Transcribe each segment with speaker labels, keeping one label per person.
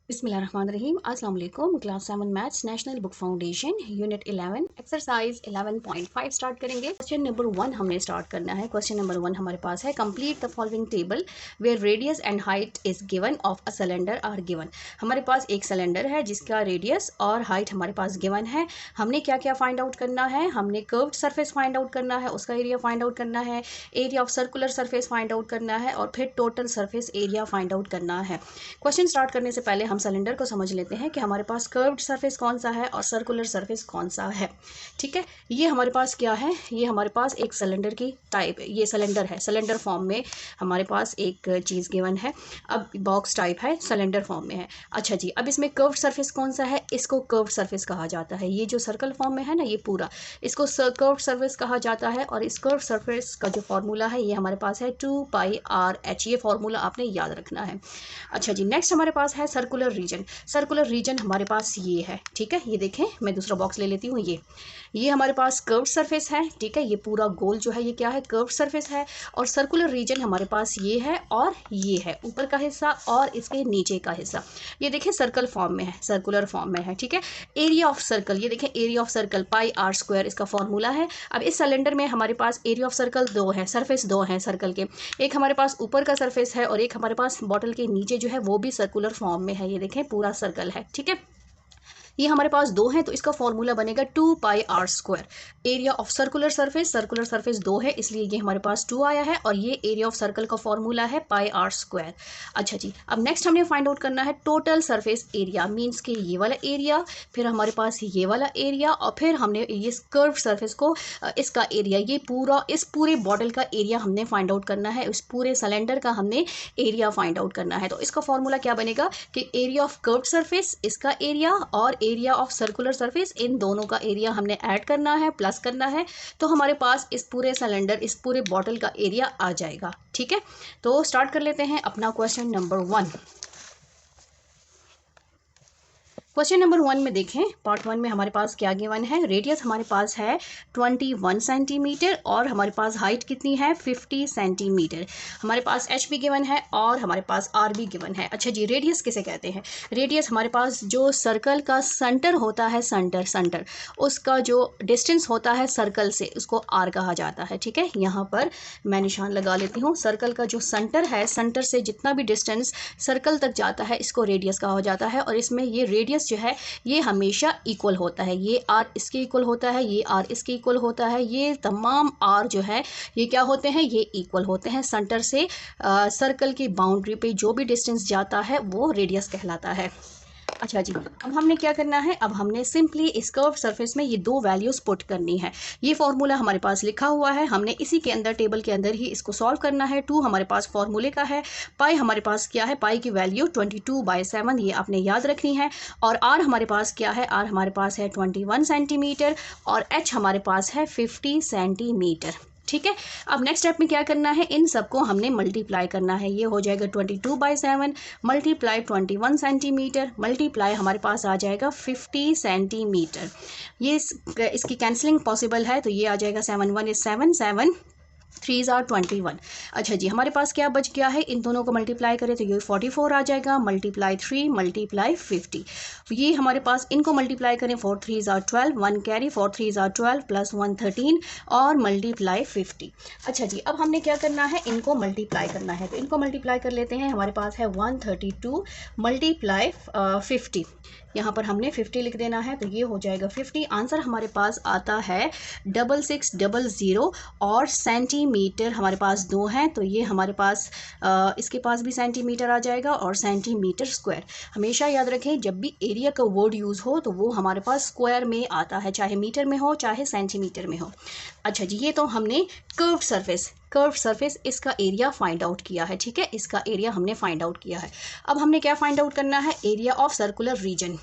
Speaker 1: बिस्मिल्लाहिर्रहमानिर्रहीम। अस्सलाम वालेकुम। Class 7 maths national book foundation unit 11 exercise 11.5 start करेंगे। क्वेश्चन नंबर 1 हमने स्टार्ट करना है। क्वेश्चन नंबर 1 हमारे पास है, complete the following table where radius and height is given of a cylinder are given. हमारे पास एक सिलेंडर है जिसका रेडियस और हाइट हमारे पास गिवन है। हमने क्या क्या फाइंड आउट करना है? हमने कर्व्ड सरफेस फाइंड आउट करना है, उसका एरिया फाइंड आउट करना है, area of circular surface find out करना है और फिर total surface area find out करना है। क्वेश्चन स्टार्ट करने से पहले हम सिलेंडर को समझ लेते हैं कि हमारे पास कर्व्ड सरफेस कौन सा है और सर्कुलर सरफेस कौन सा है। ठीक है, ये हमारे पास क्या है? ये हमारे पास एक सिलेंडर की टाइप, ये सिलेंडर है। सिलेंडर फॉर्म में हमारे पास एक चीज़ गिवन है। अब बॉक्स टाइप है, सिलेंडर फॉर्म में है। अच्छा जी, अब इसमें कर्व्ड सरफेस कौन सा है? इसको कर्व्ड सरफेस कहा जाता है। ये जो सर्कल फॉर्म में है ना, ये पूरा, इसको कर्व्ड सरफेस कहा जाता है। और इस कर्व्ड सरफेस का जो फॉर्मूला है ये हमारे पास है 2πr/h। ये फॉर्मूला आपने याद रखना है। अच्छा जी, नेक्स्ट हमारे पास है सर्कुलर रीजन। सर्कुलर रीजन हमारे पास ये है। ठीक है, ये देखें, मैं दूसरा बॉक्स ले लेती हूँ। ये हमारे पास कर्व्ड सरफेस है। ठीक है, ये पूरा गोल जो है ये क्या है? कर्व्ड सरफेस है। और सर्कुलर रीजन हमारे पास ये है और ये है, ऊपर का हिस्सा और इसके नीचे का हिस्सा। ये देखें सर्कल फॉर्म में है, सर्कुलर फॉर्म में है। ठीक है, एरिया ऑफ सर्कल, ये देखें एरिया ऑफ सर्कल πr² इसका फॉर्मूला है। अब इस सिलेंडर में हमारे पास एरिया ऑफ सर्कल दो है, सरफेस दो हैं सर्कल के। एक हमारे पास ऊपर का सरफेस है और एक हमारे पास बॉटल के नीचे जो है वो भी सर्कुलर फॉर्म में है। ये देखें पूरा सर्कल है। ठीक है, ये हमारे पास दो हैं तो इसका फॉर्मूला बनेगा 2πr²। Area of circular surface दो है इसलिए ये हमारे पास 2 आया है और ये एरिया ऑफ सर्कल का फॉर्मूला है πr²। अच्छा जी, अब नेक्स्ट हमने फाइंड आउट करना है टोटल सरफेस एरिया, मीन्स कि ये वाला एरिया, फिर हमारे पास ये वाला एरिया और फिर हमने ये कर्व सरफेस को इसका एरिया, ये पूरा, इस पूरे बॉटल का एरिया हमने फाइंड आउट करना है। इस पूरे सिलेंडर का हमने एरिया फाइंड आउट करना है। तो इसका फॉर्मूला क्या बनेगा कि एरिया ऑफ कर्व्ड सरफेस, इसका एरिया, और एरिया ऑफ सर्कुलर सरफेस, इन दोनों का एरिया हमने ऐड करना है, प्लस करना है। तो हमारे पास इस पूरे सिलेंडर, इस पूरे बॉटल का एरिया आ जाएगा। ठीक है, तो स्टार्ट कर लेते हैं अपना क्वेश्चन नंबर 1। क्वेश्चन नंबर 1 में देखें, पार्ट 1 में हमारे पास क्या गिवन है? रेडियस हमारे पास है 21 सेंटीमीटर और हमारे पास हाइट कितनी है? 50 सेंटीमीटर। हमारे पास एच भी गिवन है और हमारे पास आर भी गिवन है। अच्छा जी, रेडियस किसे कहते हैं? रेडियस हमारे पास जो सर्कल का सेंटर होता है, सेंटर उसका जो डिस्टेंस होता है सर्कल से, उसको आर कहा जाता है। ठीक है, यहाँ पर मैं निशान लगा लेती हूँ। सर्कल का जो सेंटर है, सेंटर से जितना भी डिस्टेंस सर्कल तक जाता है इसको रेडियस कहा जाता है। और इसमें ये रेडियस जो है ये हमेशा इक्वल होता है। ये आर इसके इक्वल होता है, ये आर इसके इक्वल होता है, ये तमाम आर जो है ये क्या होते हैं? ये इक्वल होते हैं। सेंटर से सर्कल की बाउंड्री पे जो भी डिस्टेंस जाता है वो रेडियस कहलाता है। अच्छा जी, अब हमने क्या करना है? अब हमने सिंपली इस कर्व सरफेस में ये दो वैल्यूज़ पुट करनी है। ये फॉर्मूला हमारे पास लिखा हुआ है, हमने इसी के अंदर, टेबल के अंदर ही इसको सॉल्व करना है। 2 हमारे पास फॉर्मूले का है, पाई हमारे पास क्या है? पाई की वैल्यू 22/7, ये आपने याद रखनी है। और आर हमारे पास क्या है? आर हमारे पास है 21 सेंटीमीटर और एच हमारे पास है 50 सेंटीमीटर। ठीक है, अब नेक्स्ट स्टेप में क्या करना है? इन सबको हमने मल्टीप्लाई करना है। ये हो जाएगा 22/7 मल्टीप्लाई 21 सेंटीमीटर मल्टीप्लाई हमारे पास आ जाएगा 50 सेंटीमीटर। ये इसकी कैंसलिंग पॉसिबल है तो ये आ जाएगा 7 1 is 7 7 3 are 21। अच्छा जी, हमारे पास क्या बच गया है? इन दोनों को मल्टीप्लाई करें तो ये 44 आ जाएगा, मल्टीप्लाई 3 मल्टीप्लाई 50। ये हमारे पास, इनको मल्टीप्लाई करें, 4 3 are 12, 1 कैरी, 4 3 are 12 प्लस 1 13 और मल्टीप्लाई 50। अच्छा जी, अब हमने क्या करना है? इनको मल्टीप्लाई करना है। तो इनको मल्टीप्लाई कर लेते हैं। हमारे पास है 132 मल्टीप्लाई 50, यहाँ पर हमने 50 लिख देना है तो ये हो जाएगा 50। आंसर हमारे पास आता है 6600 और सेंटीमीटर हमारे पास दो हैं तो ये हमारे पास इसके पास भी सेंटीमीटर आ जाएगा और सेंटीमीटर स्क्वायर। हमेशा याद रखें जब भी एरिया का वर्ड यूज़ हो तो वो हमारे पास स्क्वायर में आता है, चाहे मीटर में हो चाहे सेंटीमीटर में हो। अच्छा जी, ये तो हमने कर्व सरफेस इसका एरिया फाइंड आउट किया है। ठीक है, इसका एरिया हमने फाइंड आउट किया है। अब हमने क्या फाइंड आउट करना है? Area of circular region.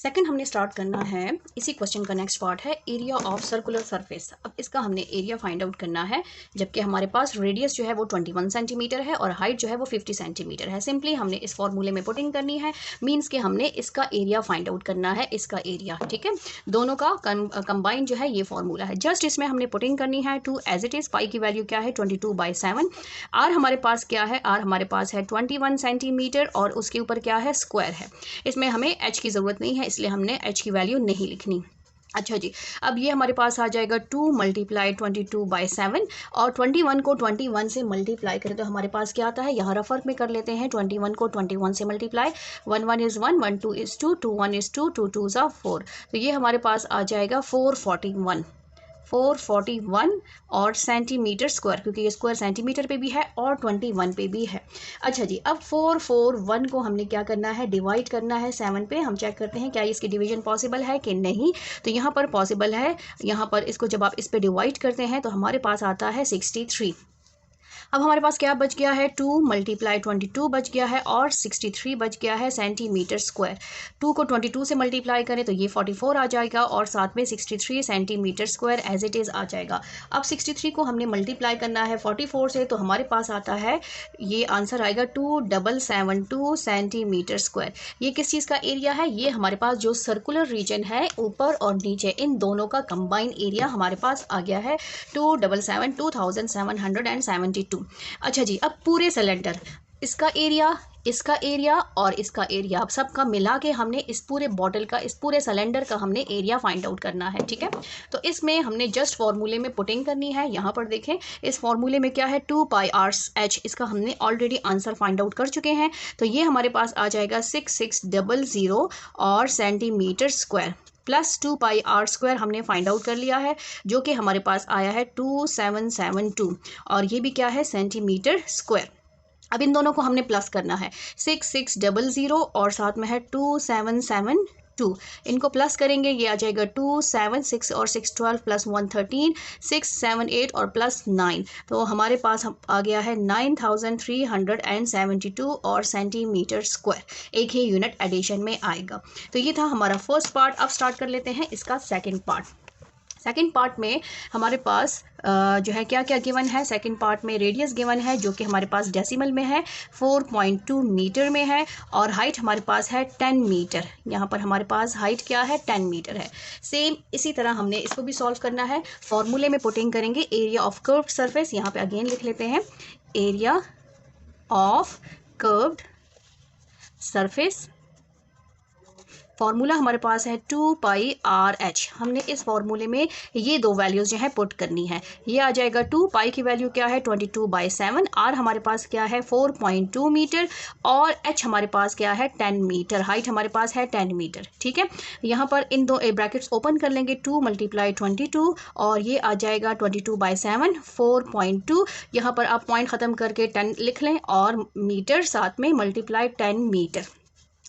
Speaker 1: Second हमने स्टार्ट करना है, इसी क्वेश्चन का नेक्स्ट पार्ट है एरिया ऑफ सर्कुलर सरफेस। अब इसका हमने एरिया फाइंड आउट करना है, जबकि हमारे पास रेडियस जो है वो 21 सेंटीमीटर है और हाइट जो है वो 50 सेंटीमीटर है। सिंपली हमने इस फॉर्मूले में पुटिंग करनी है, मीन्स कि हमने इसका एरिया फाइंड आउट करना है, इसका एरिया। ठीक है, दोनों का कंबाइन जो है ये फॉर्मूला है। जस्ट इसमें हमने पुटिंग करनी है टू एज इट इज़। पाई की वैल्यू क्या है 22/7। आर हमारे पास क्या है, आर हमारे पास है 21 सेंटीमीटर और उसके ऊपर क्या है, स्क्वायर है। इसमें हमें एच की ज़रूरत नहीं है, इसलिए हमने एच की वैल्यू नहीं लिखनी। अच्छा जी, अब ये हमारे पास आ जाएगा 2 × 22/7 और 21 को 21 से मल्टीप्लाई करें तो हमारे पास क्या आता है, यहाँ रफ वर्क में कर लेते हैं। 21 को 21 से multiply, 1 1 is 1, 1 2 is 2, 2 1 is 2, 2 2 is 4। तो ये हमारे पास आ जाएगा 441 और सेंटीमीटर स्क्वायर, क्योंकि ये स्क्वायर सेंटीमीटर पे भी है और 21 पे भी है। अच्छा जी, अब 441 को हमने क्या करना है, डिवाइड करना है 7 पे। हम चेक करते हैं क्या इसकी डिवीजन पॉसिबल है कि नहीं। तो यहाँ पर पॉसिबल है, यहाँ पर इसको जब आप इस पे डिवाइड करते हैं तो हमारे पास आता है 63। अब हमारे पास क्या बच गया है, 2 × 22 बच गया है और 63 बच गया है सेंटीमीटर स्क्वायर। 2 को 22 से मल्टीप्लाई करें तो ये 44 आ जाएगा और साथ में 63 centimetre square as it is आ जाएगा। अब 63 को हमने मल्टीप्लाई करना है 44 से, तो हमारे पास आता है, ये आंसर आएगा 2772 सेंटीमीटर स्क्वायर। ये किस चीज़ का एरिया है, ये हमारे पास जो सर्कुलर रीजन है ऊपर और नीचे, इन दोनों का कंबाइन एरिया हमारे पास आ गया है 2772 अच्छा जी, अब पूरे सिलेंडर, इसका एरिया और इसका एरिया, अब सबका मिला के हमने इस पूरे बॉटल का, इस पूरे सिलेंडर का हमने एरिया फाइंड आउट करना है। ठीक है, तो इसमें हमने जस्ट फॉर्मूले में पुटिंग करनी है। यहाँ पर देखें, इस फॉर्मूले में क्या है, 2πr/h, इसका हमने ऑलरेडी आंसर फाइंड आउट कर चुके हैं। तो ये हमारे पास आ जाएगा 6600 और सेंटीमीटर स्क्वायर प्लस 2πr² हमने फाइंड आउट कर लिया है, जो कि हमारे पास आया है 2772 और ये भी क्या है, सेंटीमीटर स्क्वायर। अब इन दोनों को हमने प्लस करना है, 6600 और साथ में है 2772, इनको प्लस करेंगे, ये आ जाएगा 276 और 612 प्लस 113, 678 और प्लस 9, तो हमारे पास आ गया है 9372 और सेंटीमीटर स्क्वायर। एक ही यूनिट एडिशन में आएगा। तो ये था हमारा फर्स्ट पार्ट। अब स्टार्ट कर लेते हैं इसका सेकंड पार्ट। सेकंड पार्ट में हमारे पास जो है क्या क्या गिवन है। सेकंड पार्ट में रेडियस गिवन है, जो कि हमारे पास डेसिमल में है, 4.2 मीटर में है और हाइट हमारे पास है 10 मीटर। यहाँ पर हमारे पास हाइट क्या है, 10 मीटर है। सेम इसी तरह हमने इसको भी सॉल्व करना है। फॉर्मूले में पुटिंग करेंगे एरिया ऑफ कर्व्ड सरफेस। यहाँ पे अगेन लिख लेते हैं, area of curved surface. Formula हमारे पास है 2πr/h। हमने इस फॉर्मूले में ये दो वैल्यूज़ जो है पुट करनी है। ये आ जाएगा 2 पाई की वैल्यू क्या है 22/7, r हमारे पास क्या है 4.2 मीटर और h हमारे पास क्या है 10 मीटर, हाइट हमारे पास है 10 मीटर। ठीक है, यहाँ पर इन दो ब्रैकेट्स ओपन कर लेंगे, 2 × 22 और ये आ जाएगा 22/7, 4.2। यहाँ पर आप पॉइंट ख़त्म करके 10 लिख लें और मीटर साथ में मल्टीप्लाई 10 मीटर।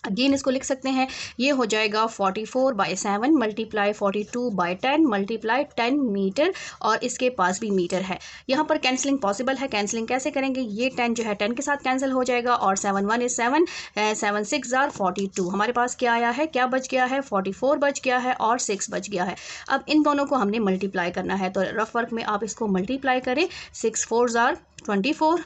Speaker 1: अगेन इसको लिख सकते हैं, ये हो जाएगा 44/7 मल्टीप्लाई 42/10 मल्टीप्लाई 10 मीटर और इसके पास भी मीटर है। यहाँ पर कैंसलिंग पॉसिबल है। कैंसलिंग कैसे करेंगे, ये 10 जो है 10 के साथ कैंसिल हो जाएगा और 7 1 is 7, 7 6 are 42। हमारे पास क्या आया है, क्या बच गया है, 44 बच गया है और 6 बच गया है। अब इन दोनों को हमने मल्टीप्लाई करना है, तो रफ वर्क में आप इसको मल्टीप्लाई करें। 6 4s are 24,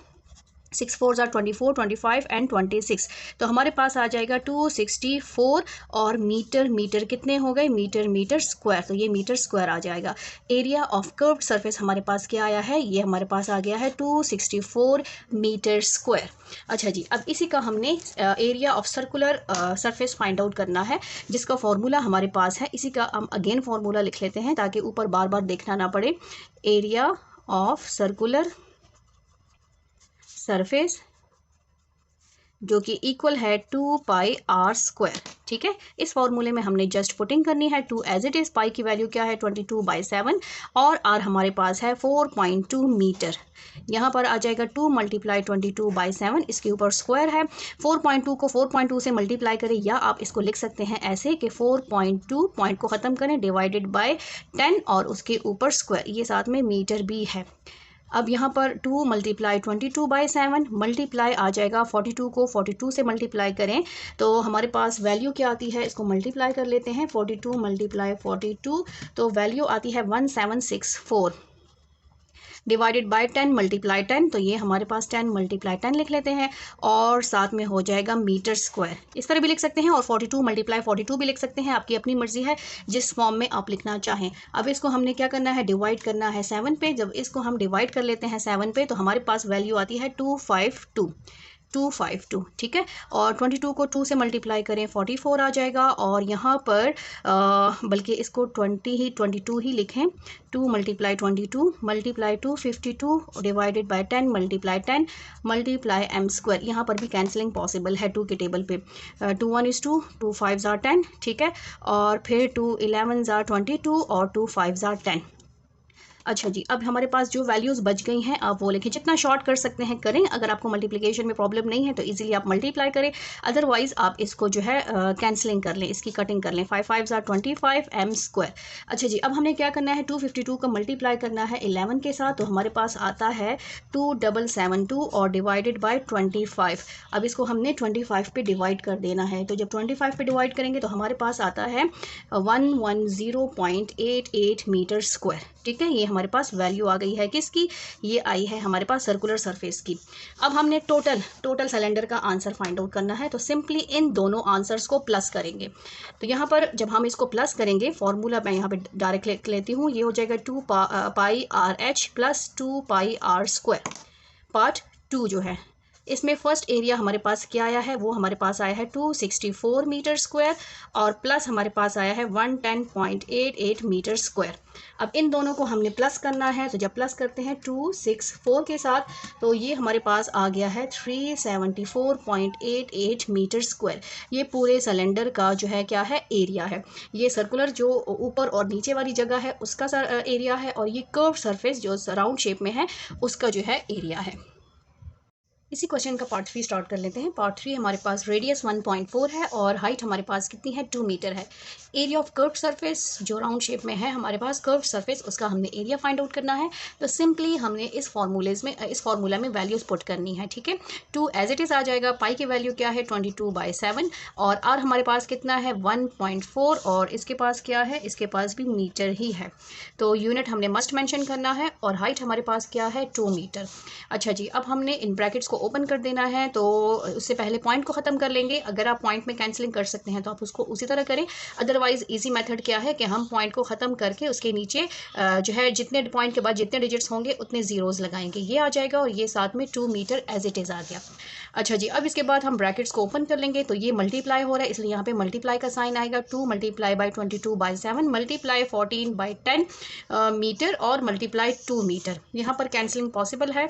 Speaker 1: 6 4s are 24, 25 and 26, तो हमारे पास आ जाएगा 264 और मीटर कितने हो गए, मीटर स्क्वायर, तो ये मीटर स्क्वायर आ जाएगा। एरिया ऑफ कर्व्ड सरफेस हमारे पास क्या आया है, ये हमारे पास आ गया है 264 मीटर स्क्वायर। अच्छा जी, अब इसी का हमने area of circular surface find out करना है, जिसका फॉर्मूला हमारे पास है। इसी का हम अगेन फॉर्मूला लिख लेते हैं ताकि ऊपर बार बार देखना ना पड़े। एरिया ऑफ सर्कुलर सरफेस जो कि इक्वल है 2πr²। ठीक है, इस फॉर्मूले में हमने जस्ट पुटिंग करनी है 2 एज इट इज़। पाई की वैल्यू क्या है 22/7 और r हमारे पास है 4.2 मीटर। यहाँ पर आ जाएगा 2 × 22/7, इसके ऊपर स्क्वायर है। 4.2 को 4.2 से मल्टीप्लाई करें, या आप इसको लिख सकते हैं ऐसे कि 4.2 पॉइंट को ख़त्म करें डिवाइडेड बाय 10 और उसके ऊपर स्क्वायर, ये साथ में मीटर भी है। अब यहाँ पर 2 मल्टीप्लाई 22/7 मल्टीप्लाई आ जाएगा 42 को 42 से मल्टीप्लाई करें तो हमारे पास वैल्यू क्या आती है, इसको मल्टीप्लाई कर लेते हैं 42 मल्टीप्लाई 42 तो वैल्यू आती है 1764 डिवाइडेड बाय 10 मल्टीप्लाई 10 तो ये हमारे पास 10 मल्टीप्लाई 10 लिख लेते हैं और साथ में हो जाएगा मीटर स्क्वायर। इस तरह भी लिख सकते हैं और 42 मल्टीप्लाई 42 भी लिख सकते हैं, आपकी अपनी मर्जी है जिस फॉर्म में आप लिखना चाहें। अब इसको हमने क्या करना है, डिवाइड करना है 7 पे। जब इसको हम डिवाइड कर लेते हैं 7 पे तो हमारे पास वैल्यू आती है 252, ठीक है। और 22 को 2 से मल्टीप्लाई करें 44 आ जाएगा और यहाँ पर बल्कि इसको 22 ही लिखें, 2 multiply 22 multiply 252 divided by 10 multiply 10 multiply m square. यहाँ पर भी कैंसिलिंग पॉसिबल है 2 के टेबल पे। 2 1 is 2, 2 5 are 10, ठीक है। और फिर 2 11 are 22 और 2 5 are 10। अच्छा जी, अब हमारे पास जो वैल्यूज़ बच गई हैं आप वो लिखें, जितना शॉर्ट कर सकते हैं करें। अगर आपको मल्टीप्लिकेशन में प्रॉब्लम नहीं है तो इजीली आप मल्टीप्लाई करें, अदरवाइज आप इसको जो है कैंसलिंग कर लें, इसकी कटिंग कर लें। 5 5 are 25 m स्क्वायर। अच्छा जी, अब हमने क्या करना है, 252 का मल्टीप्लाई करना है 11 के साथ तो हमारे पास आता है 2772 और डिवाइडेड बाई 25। अब इसको हमने 25 पे डिवाइड कर देना है, तो जब 25 पे डिवाइड करेंगे तो हमारे पास आता है 110.88 मीटर स्क्वायर, ठीक है। ये हमारे पास वैल्यू आ गई है किसकी, ये आई है हमारे पास सर्कुलर सरफेस की। अब हमने टोटल सिलेंडर का आंसर फाइंड आउट करना है तो सिंपली इन दोनों आंसर्स को प्लस करेंगे। तो यहाँ पर जब हम इसको प्लस करेंगे, फॉर्मूला मैं यहाँ पे डायरेक्ट लिख लेती हूँ, ये हो जाएगा 2 pi R H plus 2 pi R square. Part 2 जो है इसमें फर्स्ट एरिया हमारे पास क्या आया है, वो हमारे पास आया है 264 मीटर स्क्वायर और प्लस हमारे पास आया है 110.88 मीटर स्क्वायर। अब इन दोनों को हमने प्लस करना है, तो जब प्लस करते हैं 264 के साथ तो ये हमारे पास आ गया है 374.88 मीटर स्क्वायर। ये पूरे सिलेंडर का जो है क्या है, एरिया है। ये सर्कुलर जो ऊपर और नीचे वाली जगह है उसका एरिया है और ये कर्व सरफेस जो राउंड शेप में है उसका जो है एरिया है। इसी क्वेश्चन का पार्ट 3 स्टार्ट कर लेते हैं। पार्ट 3 हमारे पास रेडियस 1.4 है और हाइट हमारे पास कितनी है, 2 मीटर है। एरिया ऑफ कर्व सरफेस जो राउंड शेप में है हमारे पास कर्व सरफेस, उसका हमने एरिया फाइंड आउट करना है। तो सिंपली हमने इस फार्मूला में वैल्यूज पुट करनी है, ठीक है। 2 एज इट इज़ आ जाएगा। पाई की वैल्यू क्या है 22/7 और आर हमारे पास कितना है 1.4 और इसके पास क्या है, इसके पास भी मीटर ही है तो यूनिट हमने मस्ट मेंशन करना है और हाइट हमारे पास क्या है 2 मीटर। अच्छा जी, अब हमने इन ब्रैकेट्स को ओपन कर देना है तो उससे पहले पॉइंट को ख़त्म कर लेंगे। अगर आप पॉइंट में कैंसिलिंग कर सकते हैं तो आप उसको उसी तरह करें, अदरवाइज इजी मेथड क्या है कि हम पॉइंट को ख़त्म करके उसके नीचे जो है जितने पॉइंट के बाद जितने डिजिट्स होंगे उतने ज़ीरोज़ लगाएंगे, ये आ जाएगा और ये साथ में 2 मीटर एज इट इज़ आ गया। अच्छा जी, अब इसके बाद हम ब्रैकेट्स को ओपन कर लेंगे तो ये मल्टीप्लाई हो रहा है इसलिए यहाँ पे मल्टीप्लाई का साइन आएगा। 2 मल्टीप्लाई बाई 22/7 मल्टीप्लाई 14/10 मीटर और मल्टीप्लाई 2 मीटर। यहाँ पर कैंसिलिंग पॉसिबल है,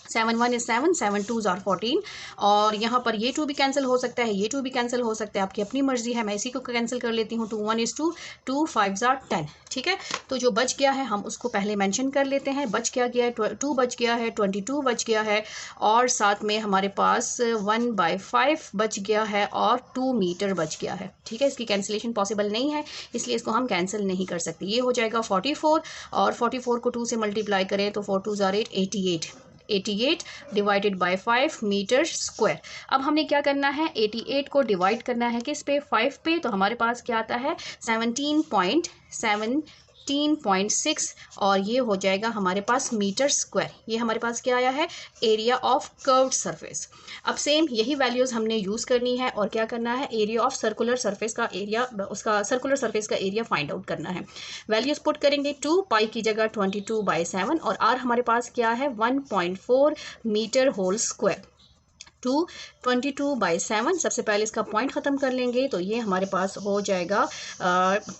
Speaker 1: 7 1 is 7, 7 2s are 14 और यहाँ पर ये 2 भी कैंसिल हो सकता है, ये 2 भी कैंसिल हो सकता है, आपकी अपनी मर्जी है। मैं इसी को कैंसिल कर लेती हूँ। 2 1 is 2, 2 5s are 10, ठीक है। तो जो बच गया है हम उसको पहले मेंशन कर लेते हैं। बच क्या गया है, 2 बच गया है, 22 बच गया है और साथ में हमारे पास 1/5 बच गया है और 2 मीटर बच गया है, ठीक है। इसकी कैंसिलेशन पॉसिबल नहीं है इसलिए इसको हम कैंसिल नहीं कर सकते। ये हो जाएगा 44 और 44 को 2 से मल्टीप्लाई करें तो 4 2s are 8, 88 divided by 5 metre square. अब हमने क्या करना है, 88 को डिवाइड करना है किस पे, 5 पे। तो हमारे पास क्या आता है 17.6 और ये हो जाएगा हमारे पास मीटर स्क्वायर। ये हमारे पास क्या आया है, एरिया ऑफ कर्व्ड सरफेस। अब सेम यही वैल्यूज़ हमने यूज़ करनी है और क्या करना है, एरिया ऑफ सर्कुलर सरफेस का एरिया, उसका सर्कुलर सरफेस का एरिया फाइंड आउट करना है। वैल्यूज़ पुट करेंगे, 2 पाई की जगह 22/7 और आर हमारे पास क्या है 1.4 मीटर होल स्क्वायर। 22/7 सबसे पहले इसका पॉइंट ख़त्म कर लेंगे तो ये हमारे पास हो जाएगा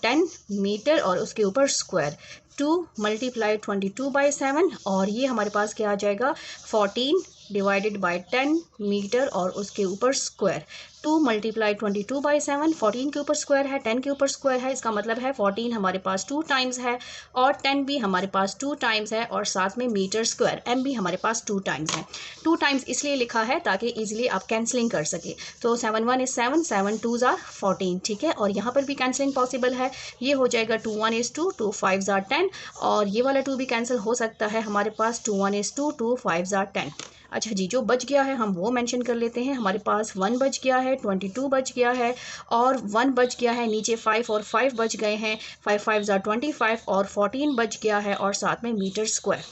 Speaker 1: 10 मीटर और उसके ऊपर स्क्वायर। 2 मल्टीप्लाई 22/7 और ये हमारे पास क्या आ जाएगा 14 डिवाइडेड बाय 10 मीटर और उसके ऊपर स्क्वायर। 2 मल्टीप्लाई 22/7, 14 के ऊपर स्क्वायर है, 10 के ऊपर स्क्वायर है, इसका मतलब है 14 हमारे पास 2 टाइम्स है और 10 भी हमारे पास 2 टाइम्स है और साथ में मीटर स्क्वायर m भी हमारे पास 2 टाइम्स है। 2 टाइम्स इसलिए लिखा है ताकि इजीली आप कैंसलिंग कर सके। तो 7 1 is 7, 7 2s are 14, ठीक है। और यहाँ पर भी कैंसलिंग पॉसिबल है, ये हो जाएगा 2 1 is 2, 2 5s are 10 और ये वाला 2 भी कैंसिल हो सकता है हमारे पास, 2 1 is 2, 2 5s are 10। अच्छा जी, जो बच गया है हम वो मेंशन कर लेते हैं। हमारे पास 1 बच गया है, 22 बच गया है और 1 बच गया है, नीचे 5 और 5 बच गए हैं, 5 5s are 25 और 14 बच गया है और साथ में मीटर स्क्वायर।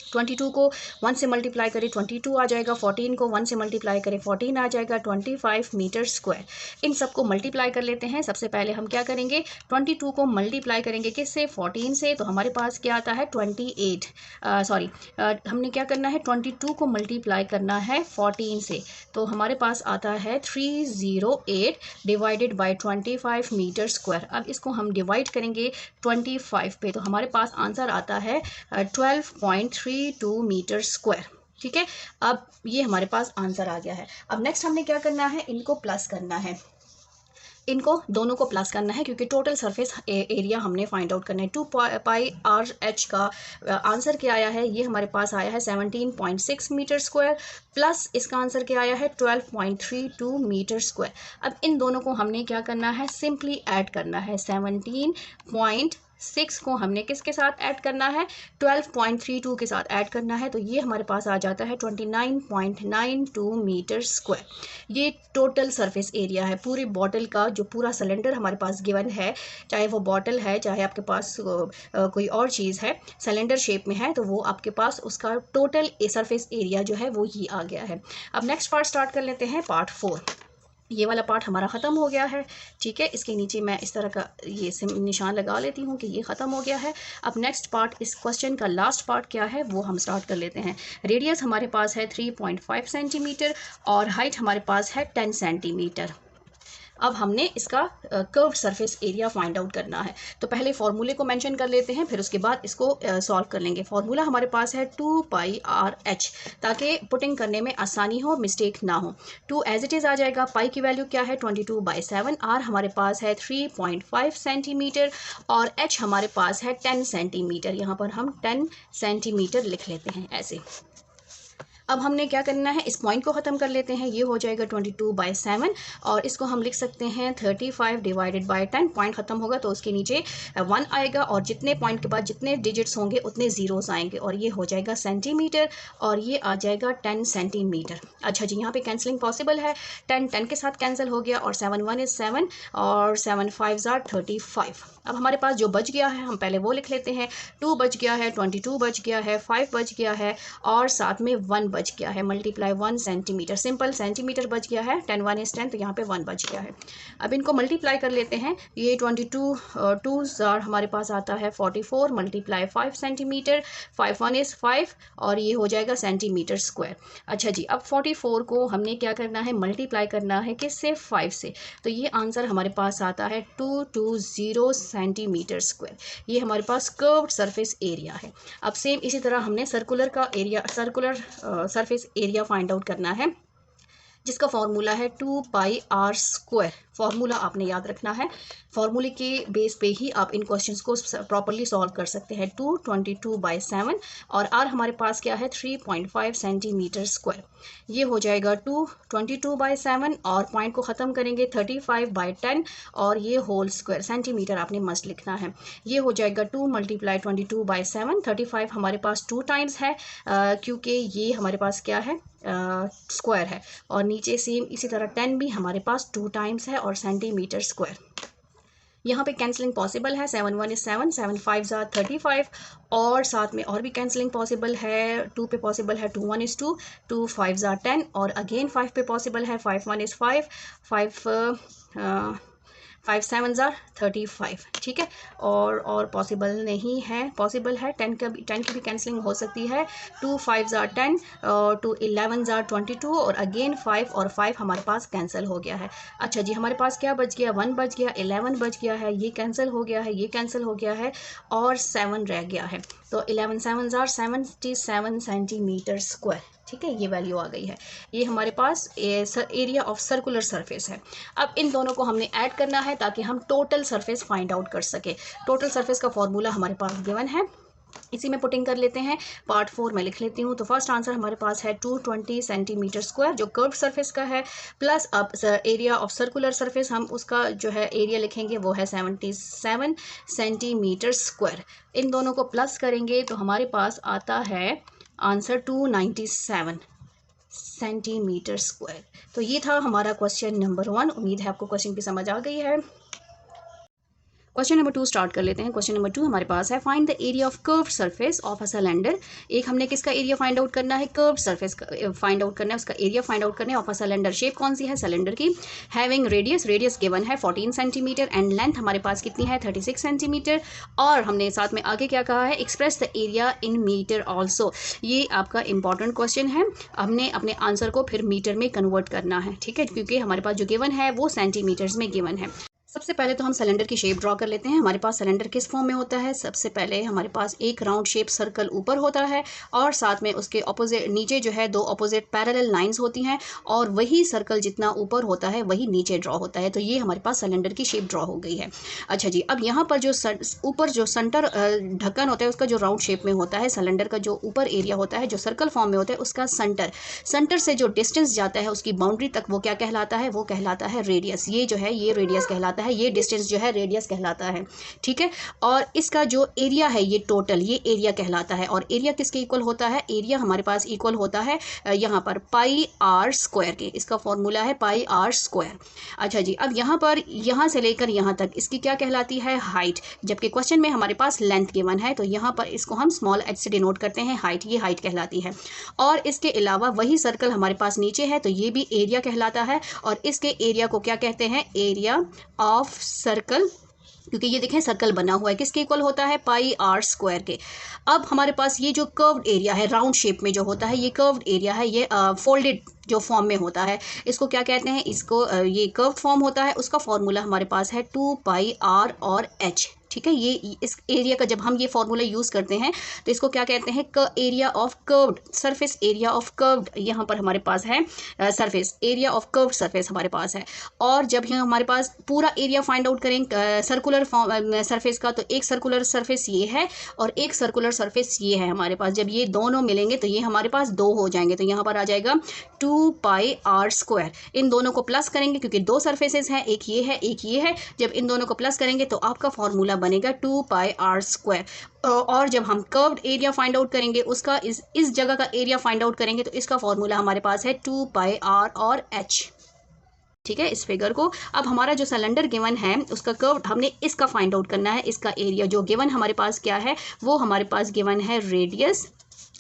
Speaker 1: 22 को 1 से मल्टीप्लाई करें 22 आ जाएगा, 14 को 1 से मल्टीप्लाई करें 14 आ जाएगा, 25 मीटर स्क्वायर। इन सबको मल्टीप्लाई कर लेते हैं। सबसे पहले हम क्या करेंगे, 22 को मल्टीप्लाई करेंगे किससे, 14 से, तो हमारे पास क्या आता है 28, हमने क्या करना है 22 को मल्टीप्लाई करना है 14 से, तो हमारे पास आता है 308 डिवाइडेड बाई 25 मीटर स्क्वायर। अब इसको हम डिवाइड करेंगे 25 पे, तो हमारे पास आंसर आता है 12.32 मीटर स्क्वायर, ठीक है। अब ये हमारे पास आंसर आ गया है। अब नेक्स्ट हमने क्या करना है, इनको प्लस करना है, इनको दोनों को प्लस करना है क्योंकि टोटल सरफेस एरिया हमने फाइंड आउट करना है। 2 पाई आर एच का आंसर क्या आया है, ये हमारे पास आया है 17.6 मीटर स्क्वायर, प्लस इसका आंसर क्या आया है 12.32 मीटर स्क्वायर। अब इन दोनों को हमने क्या करना है, सिंपली ऐड करना है। 17.6 को हमने किसके साथ ऐड करना है, 12.32 के साथ ऐड करना है, तो ये हमारे पास आ जाता है 29.92 मीटर स्क्वायर। ये टोटल सरफेस एरिया है पूरी बॉटल का, जो पूरा सिलेंडर हमारे पास गिवन है, चाहे वो बॉटल है चाहे आपके पास कोई और चीज़ है, सिलेंडर शेप में है, तो वो आपके पास उसका टोटल सरफेस एरिया जो है वो ही आ गया है। अब नेक्स्ट पार्ट स्टार्ट कर लेते हैं, पार्ट 4। ये वाला पार्ट हमारा ख़त्म हो गया है, ठीक है। इसके नीचे मैं इस तरह का ये निशान लगा लेती हूँ कि ये ख़त्म हो गया है। अब नेक्स्ट पार्ट, इस क्वेश्चन का लास्ट पार्ट क्या है वो हम स्टार्ट कर लेते हैं। रेडियस हमारे पास है 3.5 सेंटीमीटर और हाइट हमारे पास है 10 सेंटीमीटर। अब हमने इसका curved surface area find out करना है, तो पहले फॉर्मूले को मेंशन कर लेते हैं, फिर उसके बाद इसको सॉल्व कर लेंगे। फॉर्मूला हमारे पास है 2 पाई आर एच, ताकि पुटिंग करने में आसानी हो, मिस्टेक ना हो। 2 एज इट इज़ आ जाएगा, पाई की वैल्यू क्या है 22/7, आर हमारे पास है 3.5 सेंटीमीटर और एच हमारे पास है 10 सेंटीमीटर। यहाँ पर हम 10 सेंटीमीटर लिख लेते हैं ऐसे। अब हमने क्या करना है, इस पॉइंट को ख़त्म कर लेते हैं, ये हो जाएगा 22/7 और इसको हम लिख सकते हैं 35 डिवाइडेड बाय 10। पॉइंट ख़त्म होगा तो उसके नीचे 1 आएगा और जितने पॉइंट के बाद जितने डिजिट्स होंगे उतने ज़ीरोस आएंगे और ये हो जाएगा सेंटीमीटर और ये आ जाएगा 10 सेंटीमीटर। अच्छा जी, यहाँ पे कैंसिलिंग पॉसिबल है, 10 के साथ कैंसिल हो गया और 7 1 is 7 और 7 5s are 35। अब हमारे पास जो बच गया है हम पहले वो लिख लेते हैं। 2 बच गया है, 22 बच गया है, 5 बच गया है और साथ में 1 बच गया है, मल्टीप्लाई 1 सेंटीमीटर, सिंपल सेंटीमीटर बच गया है, 10 1 is 10, तो यहाँ पे 1 बच गया है। अब इनको मल्टीप्लाई कर लेते हैं, ये 22 2s हमारे पास आता है 44, मल्टीप्लाई 5 सेंटीमीटर, 5 1 is 5 और ये हो जाएगा सेंटीमीटर स्क्वायर। अच्छा जी, अब 44 को हमने क्या करना है, मल्टीप्लाई करना है किससे, 5 से, तो ये आंसर हमारे पास आता है 220 सेंटीमीटर स्क्वायर। ये हमारे पास कर्व्ड सरफेस एरिया है। अब सेम इसी तरह हमने सर्कुलर का area, circular surface area find out करना है, जिसका फॉर्मूला है 2 पाई आर स्क्वायर। फॉर्मूला आपने याद रखना है, फॉर्मूले के बेस पे ही आप इन क्वेश्चंस को प्रॉपरली सॉल्व कर सकते हैं। 222/7 और आर हमारे पास क्या है 3.5 सेंटीमीटर स्क्वायर। ये हो जाएगा 222/7 और पॉइंट को ख़त्म करेंगे 35/10 और ये होल स्क्वायर, सेंटीमीटर आपने मस्ट लिखना है। ये हो जाएगा 2 मल्टीप्लाई 22/7, 35 हमारे पास 2 टाइम्स है क्योंकि ये हमारे पास क्या है स्क्वायर है और नीचे सेम इसी तरह 10 भी हमारे पास 2 टाइम्स है और सेंटीमीटर स्क्वायर। यहाँ पे कैंसलिंग पॉसिबल है, 7 1 is 7, 7 5s are 35 और साथ में और भी कैंसलिंग पॉसिबल है, 2 पे पॉसिबल है 2 1 is 2, 2 5s are 10 और अगेन 5 पे पॉसिबल है, 5 1 is 5, 5 5 7 ज़ार 35, ठीक है। और पॉसिबल नहीं है, पॉसिबल है 10 की भी कैंसिलिंग हो सकती है। 2 5 ज़ार 10 और 2 11 ज़ार 22 और अगेन 5 और 5 हमारे पास कैंसिल हो गया है। अच्छा जी, हमारे पास क्या बच गया, 1 बच गया, 11 बच गया है, ये कैंसिल हो गया है, ये कैंसिल हो गया है और 7 रह गया है। तो 11 7 ज़ार 77 सेंटीमीटर स्क्वायर, ठीक है, ये वैल्यू आ गई है। ये हमारे पास एरिया ऑफ सर्कुलर सरफेस है। अब इन दोनों को हमने ऐड करना है ताकि हम टोटल सरफेस फाइंड आउट कर सके। टोटल सरफेस का फॉर्मूला हमारे पास गिवन है, इसी में पुटिंग कर लेते हैं। पार्ट 4 में लिख लेती हूँ। तो फर्स्ट आंसर हमारे पास है 220 सेंटीमीटर स्क्वायर जो कर्व सरफेस का है, प्लस अब एरिया ऑफ सर्कुलर सरफेस हम उसका जो है एरिया लिखेंगे वो है 77 सेंटीमीटर स्क्वायर। इन दोनों को प्लस करेंगे तो हमारे पास आता है आंसर 297 सेंटीमीटर स्क्वायर। तो ये था हमारा क्वेश्चन नंबर 1। उम्मीद है आपको क्वेश्चन की समझ आ गई है। क्वेश्चन नंबर 2 स्टार्ट कर लेते हैं। क्वेश्चन नंबर 2 हमारे पास है find the area of curve surface of a cylinder. एक हमने किसका एरिया फाइंड आउट करना है, कर्व सरफेस का फाइंड आउट करना है, उसका एरिया फाइंड आउट करना है ऑफ अ सिलेंडर। शेप कौन सी है सिलेंडर की, हैविंग रेडियस गिवन है 14 सेंटीमीटर एंड लेंथ हमारे पास कितनी है 36 सेंटीमीटर। और हमने साथ में आगे क्या कहा है, express the area in metre also. ये आपका इंपॉर्टेंट क्वेश्चन है, हमने अपने आंसर को फिर मीटर में कन्वर्ट करना है, ठीक है, क्योंकि हमारे पास जो गिवन है वो सेंटीमीटर्स में गिवन है। सबसे पहले तो हम सिलेंडर की शेप ड्रॉ कर लेते हैं। हमारे पास सिलेंडर किस फॉर्म में होता है, सबसे पहले हमारे पास एक राउंड शेप सर्कल ऊपर होता है और साथ में उसके ऑपोजिट नीचे जो है दो ऑपोजिट पैरेलल लाइंस होती हैं और वही सर्कल जितना ऊपर होता है वही नीचे ड्रॉ होता है। तो ये हमारे पास सिलेंडर की शेप ड्रॉ हो गई है। अच्छा जी, अब यहाँ पर जो ऊपर जो सेंटर ढक्कन होता है उसका जो राउंड शेप में होता है, सिलेंडर का जो ऊपर एरिया होता है जो सर्कल फॉर्म में होता है उसका सेंटर से जो डिस्टेंस जाता है उसकी बाउंड्री तक वो क्या कहलाता है, वो कहलाता है रेडियस। ये जो है ये रेडियस कहलाता है, ये डिस्टेंस जो है रेडियस कहलाता है, ठीक है। और इसका जो एरिया है ये टोटल, ये एरिया कहलाता है। और एरिया किसके इक्वल होता है, एरिया हमारे पास इक्वल होता है यहाँ पर पाई आर स्क्वायर के। इसका फॉर्मूला है पाई आर स्क्वायर। अच्छा जी, अब यहाँ पर यहाँ से लेकर यहाँ तक इसकी क्या कहलाती है, हाइट। जबकि क्वेश्चन में हमारे पास लेंथ गिवन है तो यहाँ पर इसको हम स्मॉल एच से डिनोट करते हैं, हाइट, ये हाइट कहलाती है। और इसके अलावा वही सर्कल हमारे पास नीचे है तो ये भी एरिया कहलाता है। और इसके एरिया को क्या कहते हैं, एरिया ऑफ सर्कल, क्योंकि ये देखें सर्कल बना हुआ है, किसके इक्वल होता है, पाई आर स्क्वायर के। अब हमारे पास ये जो कर्व्ड एरिया है राउंड शेप में जो होता है, ये कर्व्ड एरिया है, ये फोल्डेड जो फॉर्म में होता है, इसको क्या कहते हैं, इसको ये कर्व्ड फॉर्म होता है। उसका फॉर्मूला हमारे पास है 2 पाई आर और एच, ठीक है। ये इस एरिया का जब हम ये फॉर्मूला यूज़ करते हैं तो इसको क्या कहते हैं, area of curved surface, area of curved यहाँ पर हमारे पास है surface, area of curved surface हमारे पास है। और जब यहाँ हमारे पास पूरा एरिया फाइंड आउट करें सर्कुलर सरफेस का, तो एक सर्कुलर सरफेस ये है और एक सर्कुलर सरफेस ये है हमारे पास। जब ये दोनों मिलेंगे तो ये हमारे पास 2 हो जाएंगे, तो यहाँ पर आ जाएगा 2 पाई आर स्क्वायर। इन दोनों को प्लस करेंगे क्योंकि 2 सरफेसेस हैं, एक ये है एक ये है। जब इन दोनों को प्लस करेंगे तो आपका फॉर्मूला बनेगा 2 पाई आर स्क्वायर। और जब हम कर्व्ड एरिया फाइंड आउट करेंगे उसका इस जगह का एरिया फाइंड आउट करेंगे तो इसका फॉर्मूला हमारे पास है 2 पाई आर और एच, ठीक है। इस फिगर को अब हमारा जो सिलेंडर गिवन है उसका कर्व हमने इसका फाइंड आउट करना है। इसका एरिया जो गिवन हमारे पास क्या है, वो हमारे पास गिवन है रेडियस।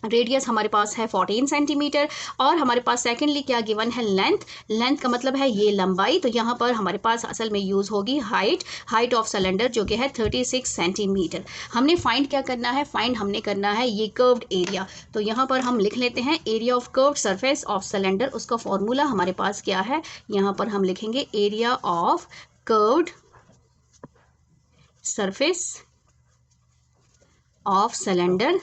Speaker 1: रेडियस हमारे पास है 14 सेंटीमीटर और हमारे पास सेकेंडली क्या गिवन है, लेंथ। लेंथ का मतलब है ये लंबाई, तो यहाँ पर हमारे पास असल में यूज़ होगी हाइट, हाइट ऑफ सिलेंडर जो कि है 36 सेंटीमीटर। हमने फाइंड क्या करना है, फाइंड हमने करना है ये कर्व्ड एरिया। तो यहाँ पर हम लिख लेते हैं area of curved surface of cylinder. उसका फॉर्मूला हमारे पास क्या है, यहाँ पर हम लिखेंगे area of curved surface of cylinder,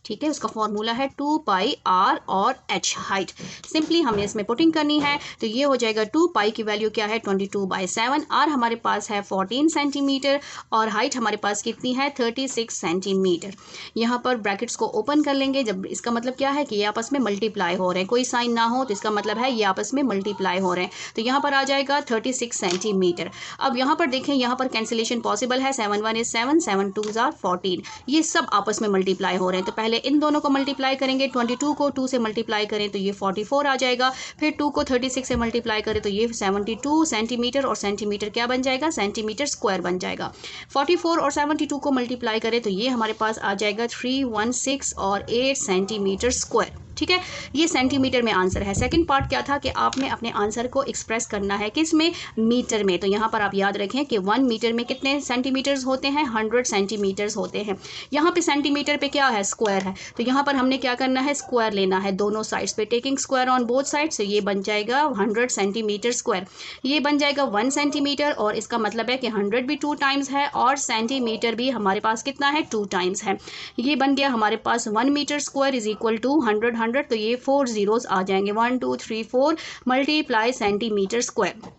Speaker 1: ठीक है। उसका फॉर्मूला है 2 पाई आर और एच, हाइट। सिंपली हमें इसमें पुटिंग करनी है तो ये हो जाएगा 2 पाई की वैल्यू क्या है 22/7, आर हमारे पास है 14 सेंटीमीटर और हाइट हमारे पास कितनी है 36 सेंटीमीटर। यहाँ पर ब्रैकेट्स को ओपन कर लेंगे, जब इसका मतलब क्या है कि ये आपस में मल्टीप्लाई हो रहे हैं, कोई साइन ना हो तो इसका मतलब है ये आपस में मल्टीप्लाई हो रहे हैं। तो यहाँ पर आ जाएगा 36 सेंटीमीटर। अब यहाँ पर देखें, यहाँ पर कैंसिलेशन पॉसिबल है, 7 1 is 7, 7 2 are 14, ये सब आपस में मल्टीप्लाई हो रहे हैं। तो पहले इन दोनों को मल्टीप्लाई करेंगे, 22 को 2 से मल्टीप्लाई करें तो ये 44 आ जाएगा, फिर 2 को 36 से मल्टीप्लाई करें तो ये 72 सेंटीमीटर और सेंटीमीटर क्या बन जाएगा, सेंटीमीटर स्क्वायर बन जाएगा। 44 और 72 को मल्टीप्लाई करें तो ये हमारे पास आ जाएगा 316 और 8 सेंटीमीटर स्क्वायर, ठीक है, ये सेंटीमीटर में आंसर है। सेकंड पार्ट क्या था कि आपने अपने आंसर को एक्सप्रेस करना है किस में, मीटर में। तो यहाँ पर आप याद रखें कि 1 मीटर में कितने सेंटीमीटर्स होते हैं, 100 सेंटीमीटर्स होते हैं। यहाँ पे सेंटीमीटर पे क्या है, स्क्वायर है, तो यहाँ पर हमने क्या करना है, स्क्वायर लेना है दोनों साइड्स पे, taking square on both sides. तो ये बन जाएगा 100 सेंटीमीटर स्क्वायर, ये बन जाएगा 1 सेंटीमीटर, और इसका मतलब है कि 100 भी 2 टाइम्स है और सेंटीमीटर भी हमारे पास कितना है, 2 टाइम्स है। ये बन गया हमारे पास 1 metre square is equal to 100, तो ये 4 जीरोस आ जाएंगे, 1 2 3 4 multiply centimetre square.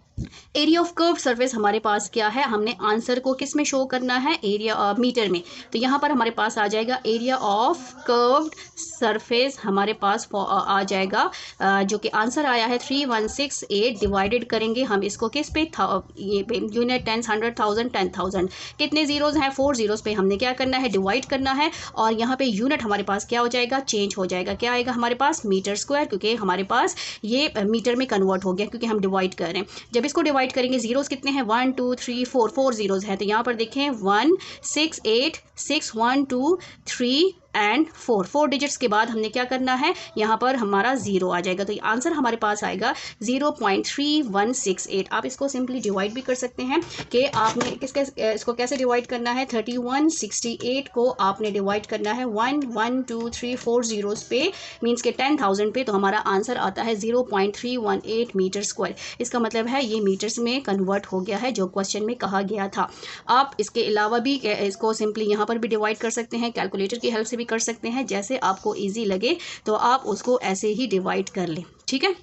Speaker 1: Area of curve surface हमारे पास क्या है, हमने आंसर को किस में शो करना है, एरिया मीटर में। तो यहाँ पर हमारे पास आ जाएगा एरिया ऑफ कर्व्ड सरफेस, हमारे पास आ जाएगा जो कि आंसर आया है 3168। डिवाइडेड करेंगे हम इसको किस पे, ये पे यूनिट, 10 100 1000 10,000, कितने जीरोज हैं, 4 जीरोज पे हमने क्या करना है, डिवाइड करना है। और यहाँ पे यूनिट हमारे पास क्या हो जाएगा, चेंज हो जाएगा, क्या आएगा हमारे पास, मीटर स्क्वायर, क्योंकि हमारे पास ये मीटर में कन्वर्ट हो गया क्योंकि हम डिवाइड कर रहे हैं। जब इसको डिवाइड करेंगे, जीरोस कितने हैं, 1 2 3 4, 4 जीरोस हैं। तो यहाँ पर देखें 1 6 8 6 1 2 3 एंड 4 डिजिट्स के बाद हमने क्या करना है, यहाँ पर हमारा 0 आ जाएगा। तो आंसर हमारे पास आएगा 0.3168। आप इसको सिंपली डिवाइड भी कर सकते हैं कि आपने इसको कैसे डिवाइड करना है, 3168 को आपने डिवाइड करना है 1 1 2 3 4 जीरोस पे, मीन्स के 10,000 पे। तो हमारा आंसर आता है 0.318 मीटर स्क्वायर। इसका मतलब है ये मीटर्स में कन्वर्ट हो गया है जो क्वेश्चन में कहा गया था। आप इसके अलावा भी इसको सिंपली यहाँ पर भी डिवाइड कर सकते हैं, कैलकुलेटर की हेल्प से भी कर सकते हैं, जैसे आपको इजी लगे तो आप उसको ऐसे ही डिवाइड कर लें, ठीक है।